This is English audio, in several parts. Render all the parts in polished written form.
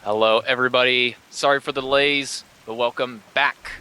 Hello, everybody. Sorry for the delays, but welcome back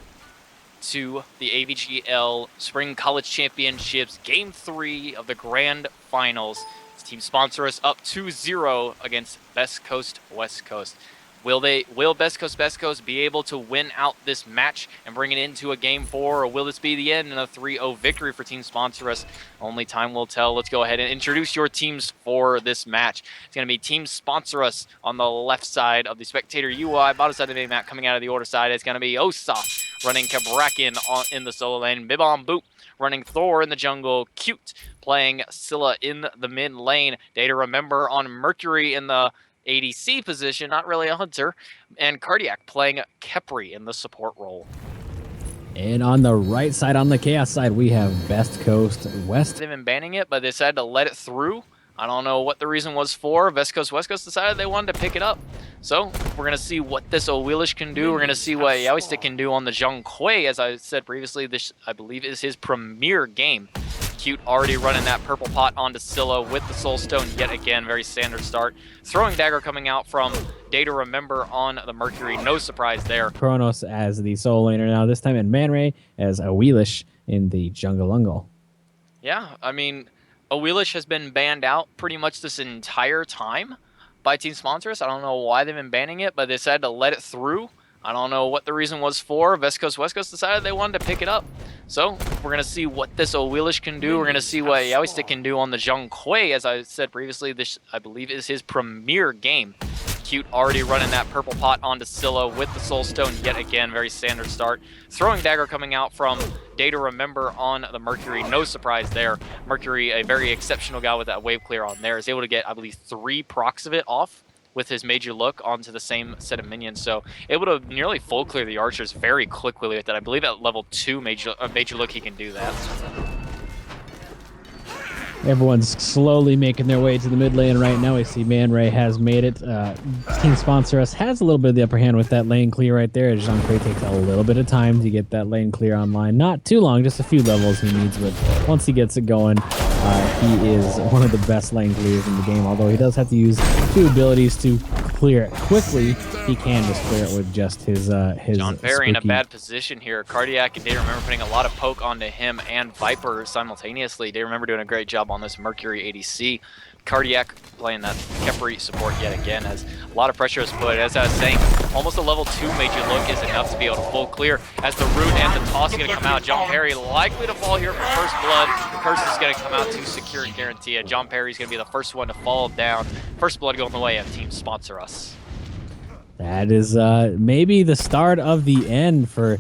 to the AVGL Spring College Championships Game 3 of the Grand Finals. This team sponsor us up 2-0 against Best Coast West Coast. Will Best Coast be able to win out this match and bring it into a Game 4, or will this be the end in a 3-0 victory for Team Sponsor Us? Only time will tell. Let's go ahead and introduce your teams for this match. It's going to be Team Sponsor Us on the left side of the Spectator UI, bottom side of the map, coming out of the order side. It's going to be Osaf running Kabrakin in the solo lane, Bibon Boop running Thor in the jungle, Cute playing Scylla in the mid lane, Data Remember on Mercury in the ADC position, not really a hunter, and Cardiac playing Kepri in the support role. And on the right side, on the Chaos side, we have Best Coast West. They've been banning it, but they decided to let it through. I don't know what the reason was for. Best Coast West Coast decided they wanted to pick it up. So we're going to see what this O'Wheelish can do. We're going to see what Yaoistic can do on the Zhong Kui. As I said previously, this, I believe, is his premier game. Cute already running that purple pot onto Scylla with the Soul Stone yet again. Very standard start. Throwing Dagger coming out from Data Remember on the Mercury. No surprise there. Kronos as the solo laner now, this time in Man Ray as O'Wheelish in the Jungle Ungle. Yeah, I mean, O'Wheelish has been banned out pretty much this entire time by Team Sponsors. I don't know why they've been banning it, but they decided to let it through. I don't know what the reason was for. Best Coast West Coast decided they wanted to pick it up. So we're going to see what this O'Wheelish can do. We're going to see what Yaoistic can do on the Zhong Kui. As I said previously, this, I believe, is his premier game. Cute already running that purple pot onto Scylla with the Soul Stone yet again. Very standard start. Throwing Dagger coming out from Data Remember on the Mercury. No surprise there. Mercury, a very exceptional guy with that wave clear on there, is able to get, I believe, 3 procs of it off with his major look onto the same set of minions. So able to nearly full clear the archers very quickly with that. I believe at level 2 major look he can do that. Everyone's slowly making their way to the mid lane right now. We see Man Ray has made it. Team Sponsor Us has a little bit of the upper hand with that lane clear right there. Zhong Kui takes a little bit of time to get that lane clear online. Not too long, just a few levels he needs, but once he gets it going, he is one of the best lane clears in the game. Although he does have to use 2 abilities to clear it quickly, he can just clear it with just his John Perry in a spooky... bad position here. Cardiac and Data Remember putting a lot of poke onto him and Viper simultaneously. Data Remember doing a great job on this Mercury ADC. Cardiac playing that Kepri support yet again, as a lot of pressure is put. As I was saying, almost a level 2 major look is enough to be able to full clear. As the root and the toss are going to come out, John Perry likely to fall here for first blood. Curse is going to come out to secure and guarantee it. John Perry is going to be the first one to fall down. First blood going the way of Team Sponsor Us. That is maybe the start of the end for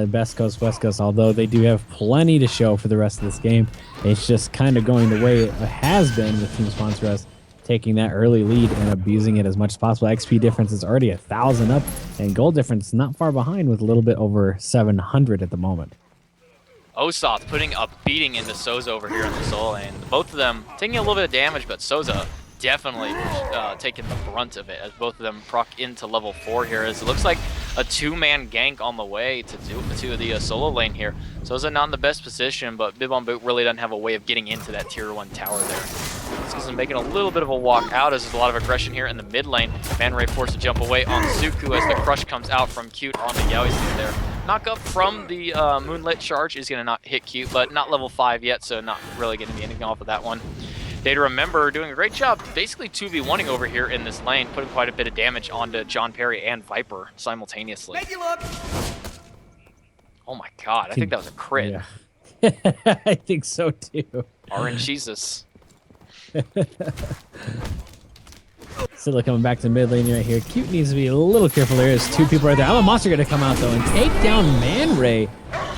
Best Coast West Coast, although they do have plenty to show for the rest of this game. It's just kind of going the way it has been with Team Sponsor Us, taking that early lead and abusing it as much as possible. XP difference is already 1,000 up, and gold difference not far behind with a little bit over 700 at the moment. Osoth putting a beating into Soza over here in the solo lane. Both of them taking a little bit of damage, but Soza definitely taking the brunt of it as both of them proc into level 4 here. As it looks like a 2-man gank on the way to the solo lane here. Soza not in the best position, but Bibon Boot really doesn't have a way of getting into that tier 1 tower there. This is making a little bit of a walk out as there's a lot of aggression here in the mid lane. Man Ray forced to jump away on Suku as the crush comes out from Cute on the Yaoistic there. Knock up from the Moonlit Charge is going to not hit Cute, but not level 5 yet, so not really going to be anything off of that one. Data Remember doing a great job basically 2v1ing over here in this lane, putting quite a bit of damage onto John Perry and Viper simultaneously. Oh my god, I think that was a crit. Yeah. I think so too. Orange Jesus. Scylla coming back to mid lane right here. Cute needs to be a little careful. There is 2 people right there. I'm a monster going to come out though and take down Man Ray.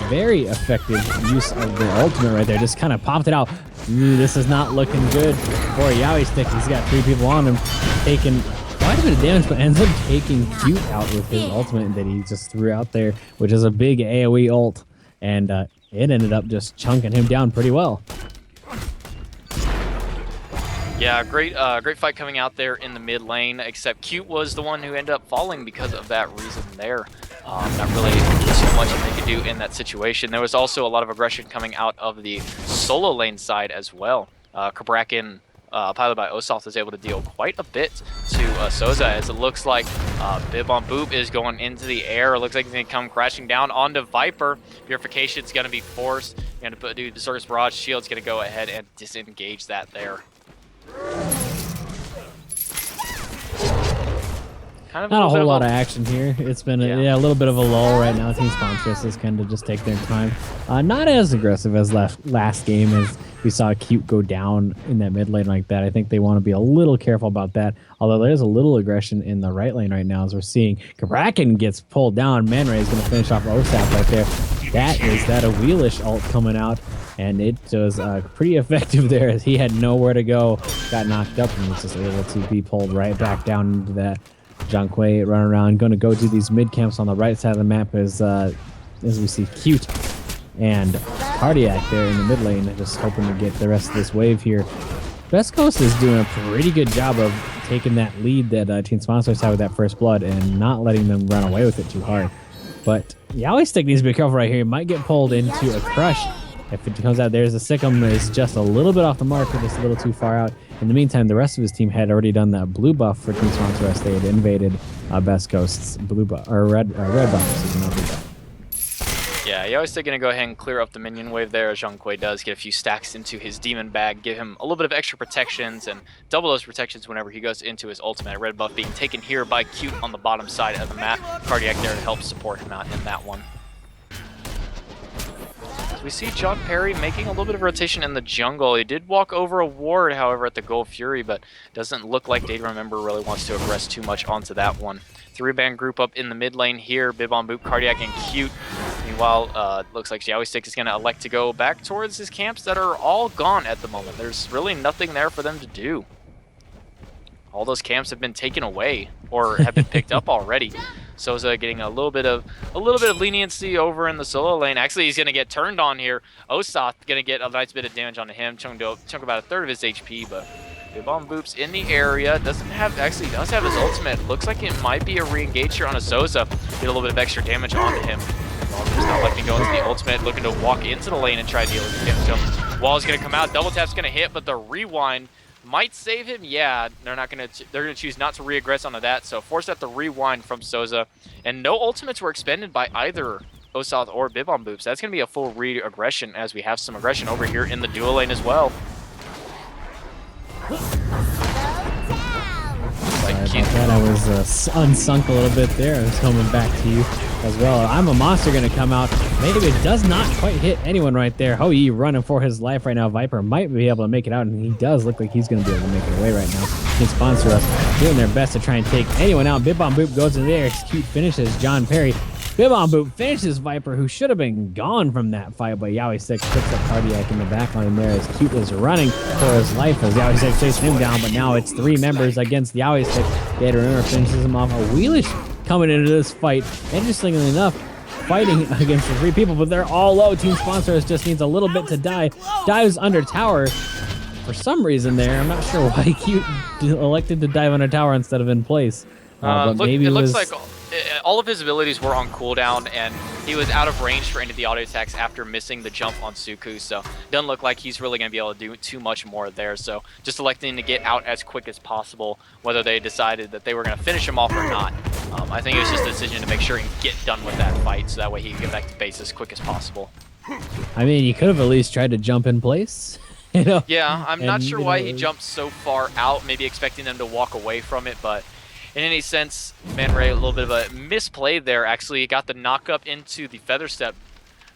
Very effective use of the ultimate right there. Just kind of popped it out. This is not looking good for Yaoistic. He's got 3 people on him, taking quite a bit of damage, but ends up taking Cute out with his ultimate that he just threw out there, which is a big AoE ult, and it ended up just chunking him down pretty well. Yeah, great fight coming out there in the mid lane, except Cute was the one who ended up falling because of that reason there. Not really too much they could do in that situation. There was also a lot of aggression coming out of the solo lane side as well. Kabrakin piloted by Osoth, is able to deal quite a bit to Souza, as it looks like Bib on Boop is going into the air. It looks like he's going to come crashing down onto Viper. Purification's going to be forced. You're going to do the Circus Barrage. Shield's going to go ahead and disengage that there. Kind of not a whole lot of action here. It's been a little bit of a lull right now. Team sponsors is kind of just take their time. Not as aggressive as last game, as we saw Cute go down in that mid lane like that. I think they want to be a little careful about that. Although there's a little aggression in the right lane right now, as we're seeing Kraken gets pulled down. Man Ray is going to finish off OSAP right there. That is that a wheelish ult coming out, and it was pretty effective there, as he had nowhere to go, got knocked up, and was just able to be pulled right back down into that. Zhanghui running around, going to go do these mid camps on the right side of the map as we see Cute and Cardiac there in the mid lane, just hoping to get the rest of this wave here. Best Coast is doing a pretty good job of taking that lead that Team Sponsors had with that first blood and not letting them run away with it too hard. But Yaoi Stick needs to be careful right here. He might get pulled into a crush. If it comes out, there's a Sikkim is just a little bit off the mark, or just a little too far out. In the meantime, the rest of his team had already done that blue buff for Team Sponsor as they had invaded Best Coast's blue buff, or red buff. Blue buff. Yeah, Yaoi's still going to go ahead and clear up the minion wave there, as Zhanghui does, get a few stacks into his demon bag, give him a little bit of extra protections, and double those protections whenever he goes into his ultimate. Red buff being taken here by Cute on the bottom side of the map. Cardiac there to help support him out in that one. We see John Perry making a little bit of rotation in the jungle. He did walk over a ward, however, at the Gold Fury, but doesn't look like Data Remember really wants to aggress too much onto that one. Three-man group up in the mid lane here. Bib on Boop, Cardiac, and Cute. Meanwhile, looks like Yaoi Stick is going to elect to go back towards his camps that are all gone at the moment. There's really nothing there for them to do. All those camps have been taken away or have been picked up already. Souza getting a little bit of leniency over in the solo lane. Actually, he's going to get turned on here. Osoth going to get a nice bit of damage onto him. Chunk about a third of his HP, but Bibon Boop's in the area. Does have his ultimate. Looks like it might be a re-engage here on a Souza. Get a little bit of extra damage onto him. Just not letting go into the ultimate, looking to walk into the lane and try to deal with damage to him. Wall's going to come out. Double tap's going to hit, but the rewind might save him. Yeah, they're gonna choose not to re-aggress onto that, so force out the rewind from Souza. And no ultimates were expended by either Osoth or Bibon Boop, so that's gonna be a full re-aggression, as we have some aggression over here in the dual lane as well. I was unsunk a little bit there. I was coming back to you as well. I'm a Monster going to come out. Maybe it does not quite hit anyone right there. Hou-Yi running for his life right now. Viper might be able to make it out, and he does look like he's going to be able to make it away right now. Can sponsor us, doing their best to try and take anyone out. Bib on Boop goes in there. Cute finishes John Perry. Bib on Boop finishes Viper, who should have been gone from that fight, but Yaoi Stick picks up Cardiac in the back line there as Cute is running for his life as Yaoi Stick chases him down, but now it's three members against Yaoi Stick. Data Remember finishes him off. A wheelish coming into this fight. Interestingly enough, fighting against the three people, but they're all low. Team Sponsors just needs a little bit to die. Dives under tower for some reason there. I'm not sure why Cute elected to dive under tower instead of in place. But maybe it looks like all of his abilities were on cooldown, and he was out of range for any of the auto attacks after missing the jump on Suku, so doesn't look like he's really going to be able to do too much more there. So just electing to get out as quick as possible, whether they decided that they were going to finish him off or not. I think it was just a decision to make sure he can get done with that fight, so that way he can get back to base as quick as possible. I mean, you could have at least tried to jump in place. You know? Yeah, I'm not sure why he jumped so far out, maybe expecting them to walk away from it, but in any sense, Man Ray, a little bit of a misplay there. Actually, he got the knock up into the feather step.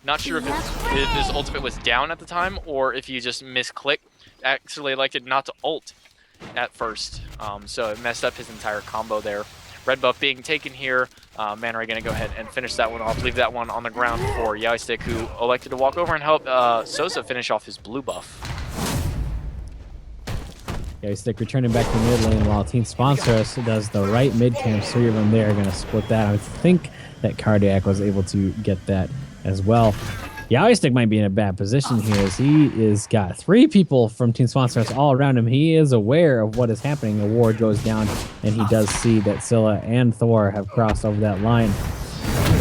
Not sure if his ultimate was down at the time or if he just misclicked. Actually elected not to ult at first, so it messed up his entire combo there. Red buff being taken here. Man Ray going to go ahead and finish that one off. Leave that one on the ground for Yaoi Stick, who elected to walk over and help Souza finish off his blue buff. Yaoi Stick returning back to mid lane while Team Sponsor does the right mid camp. Three of them there are going to split that. I think that Cardiac was able to get that as well. Yaoi Stick might be in a bad position here, as he is got three people from Team Sponsors all around him. He is aware of what is happening. A ward goes down, and he does see that Scylla and Thor have crossed over that line.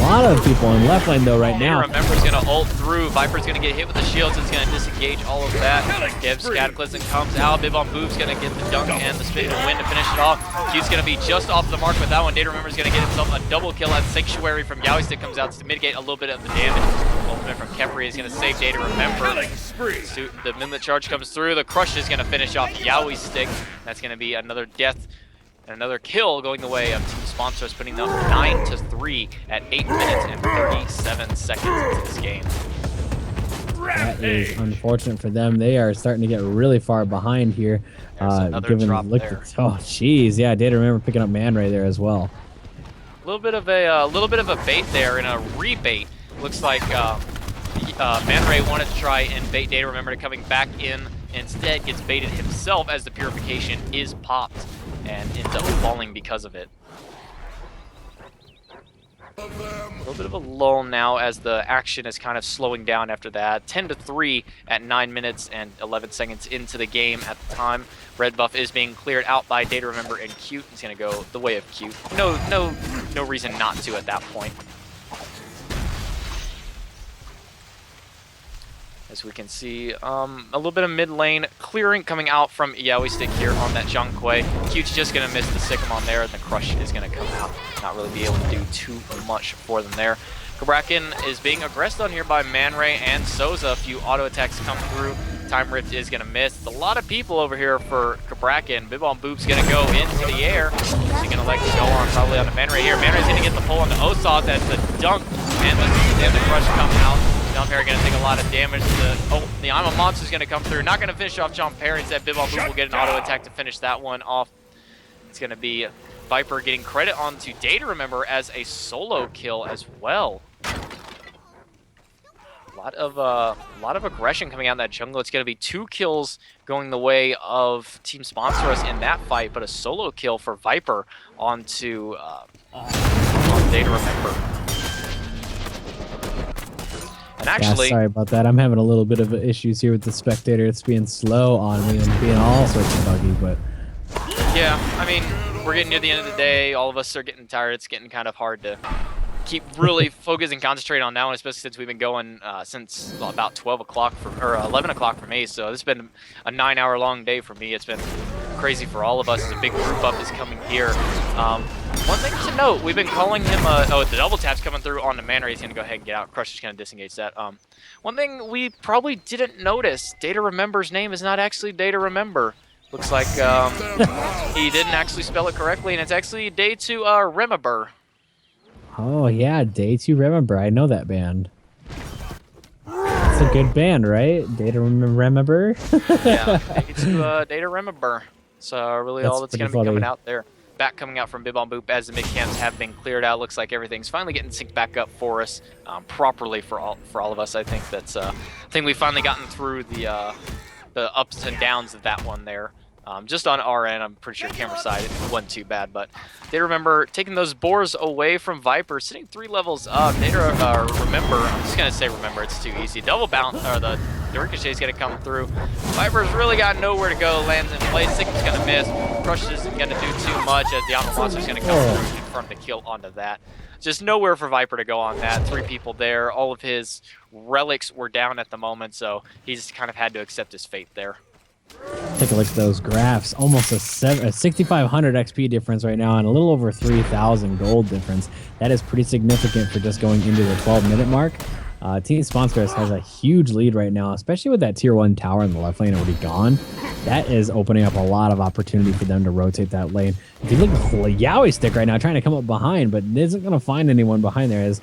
lot of people in left lane though right now. Remember's gonna ult through. Viper's gonna get hit with the shields. It's gonna disengage all of that. Gibbs Cataclysm comes out. Bib on Boob's gonna get the dunk and the spin to win to finish it off. Q's gonna be just off the mark with that one. Data Remember's gonna get himself a double kill as Sanctuary from Yowie Stick comes out to mitigate a little bit of the damage. Ultimate from Kepri is gonna save Data Remember. The minute charge comes through, the Crush is gonna finish off Yowie Stick. That's gonna be another death. And another kill going the way of Team Sponsors, putting them 9-3 at 8 minutes and 37 seconds into this game. That is unfortunate for them. They are starting to get really far behind here. Another drop there. Oh, jeez, yeah. Data Remember picking up Man Ray there as well. A little bit of a bait there and a rebait. Looks like Man Ray wanted to try and bait Data Remember to coming back in. Instead, gets baited himself as the purification is popped and ends up falling because of it. A little bit of a lull now as the action is kind of slowing down after that. 10-3 at 9 minutes and 11 seconds into the game at the time. Red buff is being cleared out by Data Remember, and Cute is going to go the way of Cute. No reason not to at that point. As we can see, a little bit of mid lane clearing coming out from Yowie Stick here on that Zhongkui. Cute's just going to miss the Sycamore there, and the Crush is going to come out. Not really be able to do too much for them there. Kabrakan is being aggressed on here by Man Ray and Souza. A few auto attacks come through. Time Rift is going to miss. A lot of people over here for Kabrakan. Bib on Boob's going to go into the air. He's going to let go on probably on the Man Ray here. Man Ray's going to get the pull on the Osauce. That's the dunk, and the Crush come out. John Perry going to take a lot of damage. The I'm a Monster's going to come through. Not going to finish off John Perry. Instead, Bib on Boob will get an auto attack to finish that one off. It's going to be Viper getting credit onto Data Remember as a solo kill as well. A lot of aggression coming out in that jungle. It's going to be 2 kills going the way of Team Sponsor Us in that fight, but a solo kill for Viper onto on Data Remember. And actually, yeah, sorry about that. I'm having a little bit of issues here with the spectator. It's being slow on me and being all sorts of buggy, but yeah, I mean, we're getting near the end of the day. All of us are getting tired. It's getting kind of hard to keep really focused and concentrate on that one, especially since we've been going since about 12 o'clock or 11 o'clock for me. So this has been a 9-hour long day for me. It's been crazy for all of us. A big group up is coming here. One thing to note, we've been calling him the double tap's coming through on the Man Ray. He's going to go ahead and get out. Crush is going to disengage that. One thing we probably didn't notice, Data Remember's name is not actually Data Remember. Looks like he didn't actually spell it correctly, and it's actually Day to Remember. Oh yeah, Day to Remember. I know that band. It's a good band, right? Data Remember. Yeah, Day to Data Remember. So really all that's going to be coming out there. Back coming out from Bib on Boop as the mid camps have been cleared out. Looks like everything's finally getting synced back up for us properly for all of us. I think that's we've finally gotten through the ups and downs of that one there. Just on our end, I'm pretty sure camera side it wasn't too bad, but Data Remember taking those boars away from Viper, sitting 3 levels up. Data Remember, I'm just gonna say Remember, it's too easy. Double bounce, or the Ricochet's gonna come through. Viper's really got nowhere to go, lands in place, Sigma's gonna miss. Crush isn't gonna do too much as the Alma Monster's gonna come through and confirm the kill onto that. Just nowhere for Viper to go on that. 3 people there, all of his relics were down at the moment, so he's kind of had to accept his fate there. Take a look at those graphs. Almost a 6,500 XP difference right now and a little over 3,000 gold difference. That is pretty significant for just going into the 12-minute mark. Team Sponsors has a huge lead right now, especially with that tier 1 tower in the left lane already gone. That is opening up a lot of opportunity for them to rotate that lane. If you look at Yowie Stick right now, trying to come up behind, but isn't going to find anyone behind there as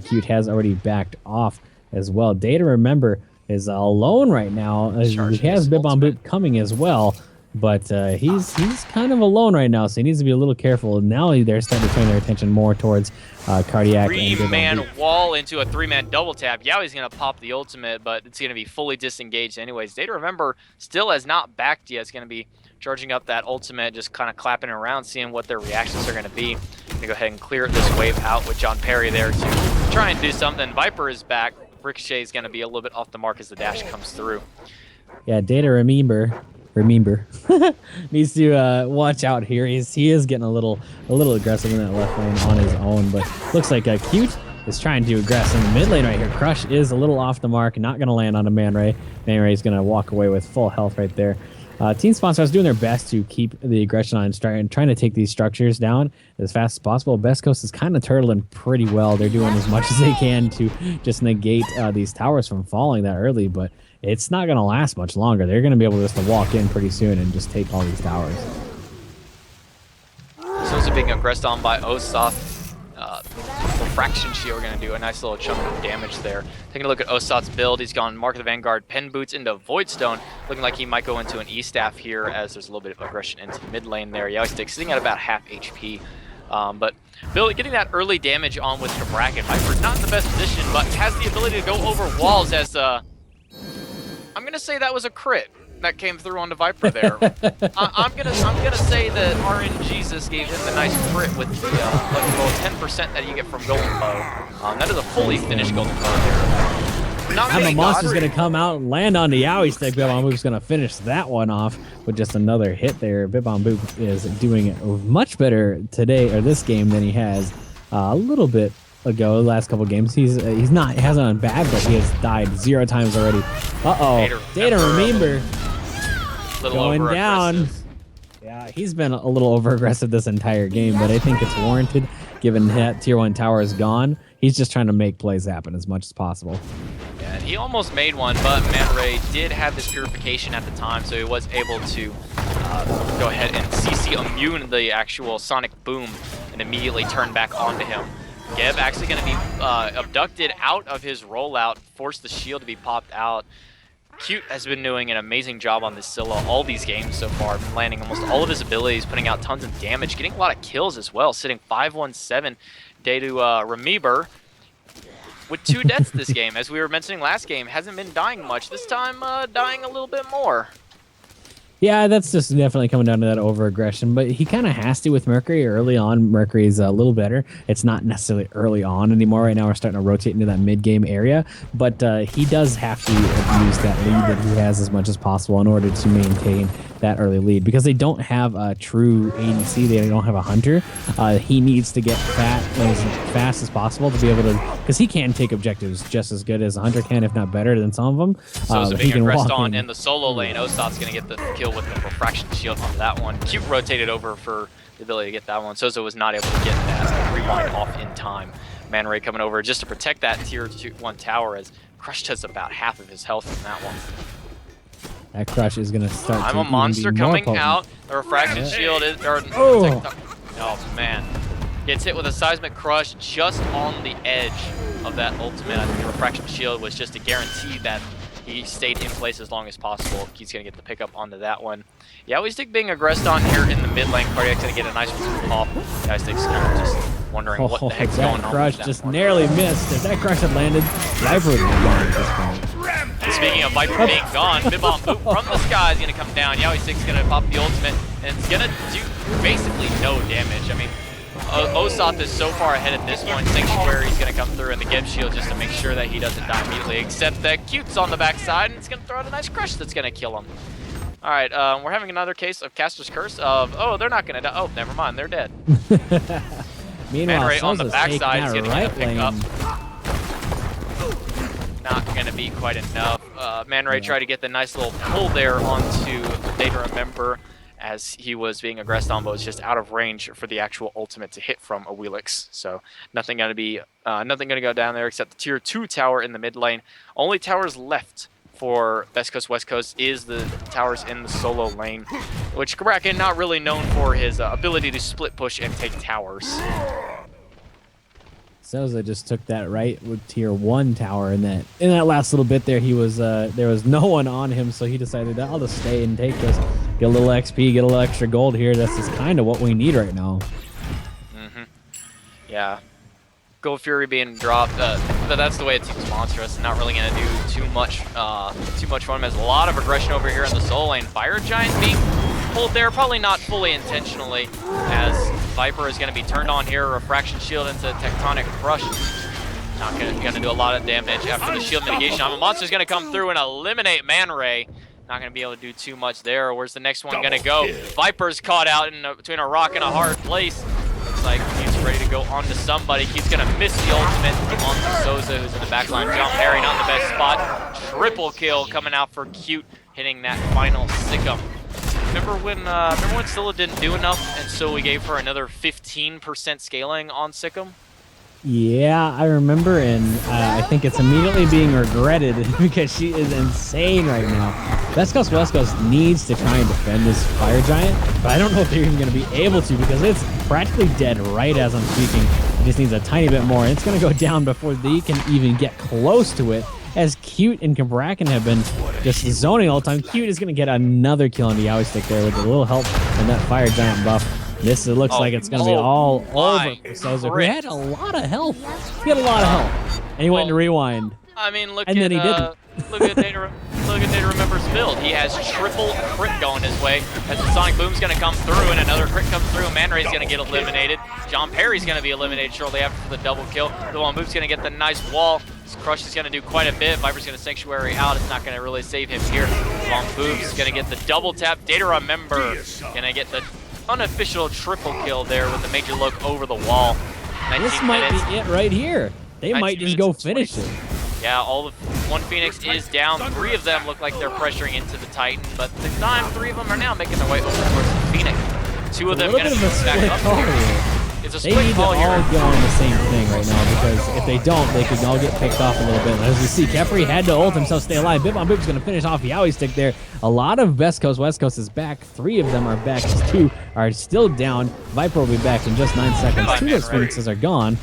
Cute has already backed off as well. Data Remember is alone right now. He has Bib on Boop coming as well, but he's kind of alone right now, so he needs to be a little careful. Now they're starting to turn their attention more towards Cardiac. 3-man wall into a 3-man double tap. Yowie's going to pop the ultimate, but it's going to be fully disengaged anyways. Data Remember still has not backed yet. It's going to be charging up that ultimate, just kind of clapping around, seeing what their reactions are going to be. Going to go ahead and clear this wave out with John Perry there to try and do something. Viper is back. Ricochet is going to be a little bit off the mark as the dash comes through. Yeah, Data Remember needs to watch out here. He is getting a little aggressive in that left lane on his own, but looks like Cute is trying to aggress in the mid lane right here. Crush is a little off the mark, not going to land on a Man Ray. Man Ray is going to walk away with full health right there. Team Sponsor is doing their best to keep the aggression on and trying to take these structures down as fast as possible. Best Coast is kind of turtling pretty well. They're doing as much as they can to just negate these towers from falling that early, but it's not going to last much longer. They're going to be able just to walk in pretty soon and just take all these towers. So being aggressed on by Osoth. Refraction Shield going to do a nice little chunk of damage there. Taking a look at Osoth's build, he's gone Mark of the Vanguard, Pen Boots into Voidstone, looking like he might go into an E-Staff here as there's a little bit of aggression into the mid lane there. Yowie sitting at about half HP. But Bill getting that early damage on with Bracken. Viper not in the best position, but has the ability to go over walls as I'm going to say that was a crit that came through onto Viper there. I'm gonna say that RNGesus gave him the nice crit with the 10% that you get from Golden Bow. That is a fully finished Golden Bow there. I'm a Monster's gonna come out and land on the Yowie stick. Bibomboop's gonna finish that one off with just another hit there. Bibomboop is doing it much better today or this game than he has a little bit ago. The last couple games, he hasn't done bad, but he has died 0 times already. Data remember. Going down. Yeah, he's been a little over-aggressive this entire game, but I think it's warranted given that Tier 1 tower is gone. He's just trying to make plays happen as much as possible. Yeah, and he almost made one, but Man Ray did have this purification at the time, so he was able to go ahead and CC immune the actual sonic boom and immediately turn back onto him. Geb actually going to be abducted out of his rollout, force the shield to be popped out. Cute has been doing an amazing job on this Scylla all these games so far, landing almost all of his abilities, putting out tons of damage, getting a lot of kills as well, sitting 5-1-7 day to Remieber with 2 deaths this game. As we were mentioning last game, hasn't been dying much. This time, dying a little bit more. Yeah, that's just definitely coming down to that over-aggression, but he kind of has to with Mercury. Early on, Mercury's a little better. It's not necessarily early on anymore. Right now, we're starting to rotate into that mid-game area, but he does have to use that lead that he has as much as possible in order to maintain that early lead, because they don't have a true ADC. They don't have a hunter. He needs to get fat as fast as possible to be able to, because he can take objectives just as good as a hunter can, if not better than some of them. So being aggressed on in the solo lane, Osoth's going to get the kill with the refraction shield on that one. Cute rotated over for the ability to get that one. Sozo was not able to get that rewind off in time. Man Ray coming over just to protect that tier 1 tower, as Crush does about half of his health from that one. That Crush is going to start. I'm a monster coming out. The refraction shield is. Oh man. Gets hit with a seismic crush just on the edge of that ultimate. I think the refraction shield was just to guarantee that he stayed in place as long as possible. He's going to get the pickup onto that one. Yeah, we stick being aggressed on here in the mid lane. Cardiac's going to get a nice pop. Guys, kind of just wondering what the heck's going on. Crush just narrowly missed. If that Crush had landed, Viper would have gone at this point. And speaking of Viper being gone, Bibomboop from the sky is going to come down. Yowie6 going to pop the ultimate, and it's going to do basically no damage. I mean, Osoth is so far ahead at this point. Sanctuary is going to come through in the Geb shield just to make sure that he doesn't die immediately, except that Cute's on the backside, and it's going to throw out a nice crush that's going to kill him. All right, we're having another case of Caster's Curse of, oh, they're not going to die. Oh, never mind, they're dead. Meanwhile, Man Ray on the backside is getting a right pick up. Not going to be quite enough. Man Ray tried to get the nice little pull there onto Data Remember, as he was being aggressed on, but was just out of range for the actual ultimate to hit from a Wheelix. So nothing going to go down there except the tier 2 tower in the mid lane. Only towers left for Best Coast West Coast is the towers in the solo lane, which Kraken not really known for his ability to split push and take towers. Soza just took that right with tier 1 tower, and in that last little bit there, he was there was no one on him, so he decided, I'll just stay and take this, get a little XP, get a little extra gold here. That's just kind of what we need right now. Yeah, Gold Fury being dropped, but that's the way it seems monstrous. Not really going to do too much for him. Has a lot of aggression over here in the solo lane. Fire Giant being pulled there, probably not fully intentionally, as Viper is going to be turned on here. Refraction shield into Tectonic Crush. Not going to do a lot of damage after the shield mitigation. I'm a Monster's going to come through and eliminate Man Ray. Not going to be able to do too much there. Where's the next one going to go? Viper's caught out in between a rock and a hard place. Looks like he's ready to go on to somebody. He's going to miss the ultimate on to Souza, who's in the backline. John Perry not in the best spot. Triple kill coming out for Cute, hitting that final Sikkim. Remember when Scylla didn't do enough, and so we gave her another 15% scaling on Sikkim? Yeah, I remember, and I think it's immediately being regretted because she is insane right now. West Coast needs to try and defend this Fire Giant, but I don't know if they're even going to be able to because it's practically dead right as I'm speaking. It just needs a tiny bit more, and it's going to go down before they can even get close to it, as Cute and Kabrakan have been just zoning all the time. Cute is going to get another kill on the Yowie stick there with a little help from that Fire Giant buff. This looks like it's going to be all over for Souza, who had a lot of health. He had a lot of health, and he went to rewind. I mean, look and at then he didn't. look at Data Remember's build. He has triple crit going his way. As the Sonic Boom's going to come through, and another crit comes through. Man Ray's going to get eliminated. John Perry's going to be eliminated shortly after the double kill. The One Boom's going to get the nice wall. Crush is going to do quite a bit. Viper's going to Sanctuary out. It's not going to really save him here. Long Boom's going to get the double tap. Data Remember going to get the unofficial triple kill there with the major look over the wall. This might be it right here. They might just go finish it. Yeah, one Phoenix is down. 3 of them look like they're pressuring into the Titan, but the time 3 of them are now making their way over towards the Phoenix. 2 of them going to be back up here. It's a split call here. They need to all go on the same thing right now, because if they don't, they could all get picked off a little bit. As we see, Kefri had to ult himself, stay alive. Bip on Bip's going to finish off Yowie stick there. A lot of West Coast is back. 3 of them are back. 2 are still down. Viper will be back in just 9 seconds. 2 of those Phoenixes are gone.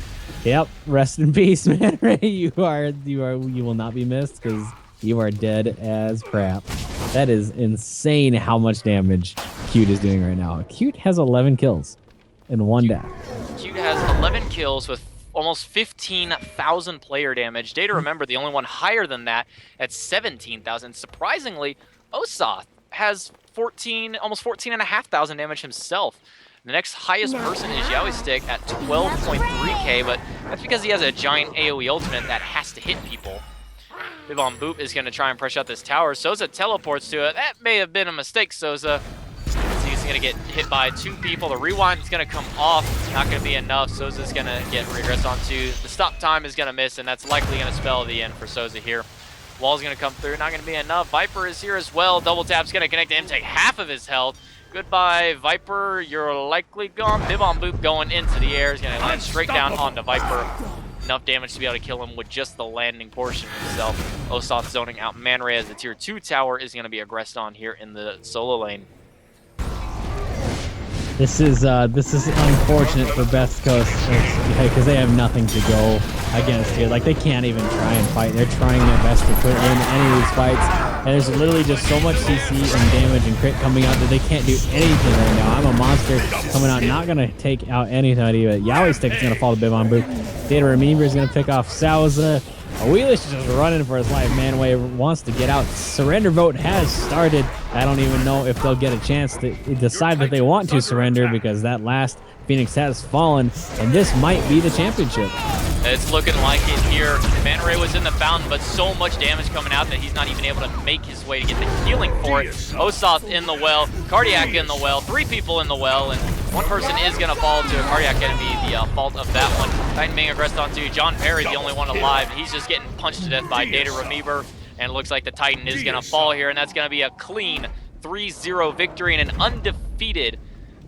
Yep, rest in peace, Man Ray. You will not be missed because you are dead as crap. That is insane how much damage Cute is doing right now. Cute has 11 kills in 1 death. Cute has 11 kills with almost 15,000 player damage. Data Remember, the only one higher than that at 17,000. Surprisingly, Osoth has almost 14,500 damage himself. The next highest person is Yowie Stick at 12.3k, but that's because he has a giant AoE ultimate that has to hit people. Bivon Boop is going to try and pressure out this tower. Souza teleports to it. That may have been a mistake, Souza. He's going to get hit by 2 people. The rewind is going to come off. Not going to be enough. Souza's going to get regressed onto. The stop time is going to miss, and that's likely going to spell the end for Souza here. Wall's going to come through. Not going to be enough. Viper is here as well. Double tap's going to connect to him, take half of his health. Goodbye, Viper. You're likely gone. Bivon Boop going into the air. He's going to land straight down onto Viper. Enough damage to be able to kill him with just the landing portion himself. Osoth zoning out Man Ray as the tier 2 tower is going to be aggressed on here in the solo lane. This is unfortunate for West Coast because they have nothing to go against here. Like, they can't even try and fight. They're trying their best to put in any of these fights, and there's literally just so much CC and damage and crit coming out that they can't do anything right now. I'm a monster coming out, not gonna take out anybody, but Yowie Stick is gonna fall to Bivon Boop. Data Remember is gonna pick off Souza. Wheelish is just running for his life. Manway wants to get out. Surrender vote has started. I don't even know if they'll get a chance to decide that they want to surrender, because that last Phoenix has fallen, and this might be the championship. It's looking like it here. Man Ray was in the fountain, but so much damage coming out that he's not even able to make his way to get the healing for it. Osoth in the well, Cardiac in the well, 3 people in the well, and 1 person is going to fall to a Cardiac enemy, the fault of that one. Titan being aggressed onto John Perry, the only one alive. He's just getting punched to death by Data Remember, and it looks like the Titan is going to fall here, and that's going to be a clean 3-0 victory and an undefeated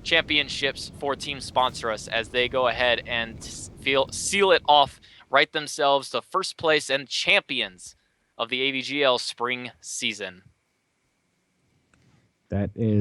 championships for Team Sponsor Us as they go ahead and seal it off, write themselves to first place and champions of the AVGL spring season. That is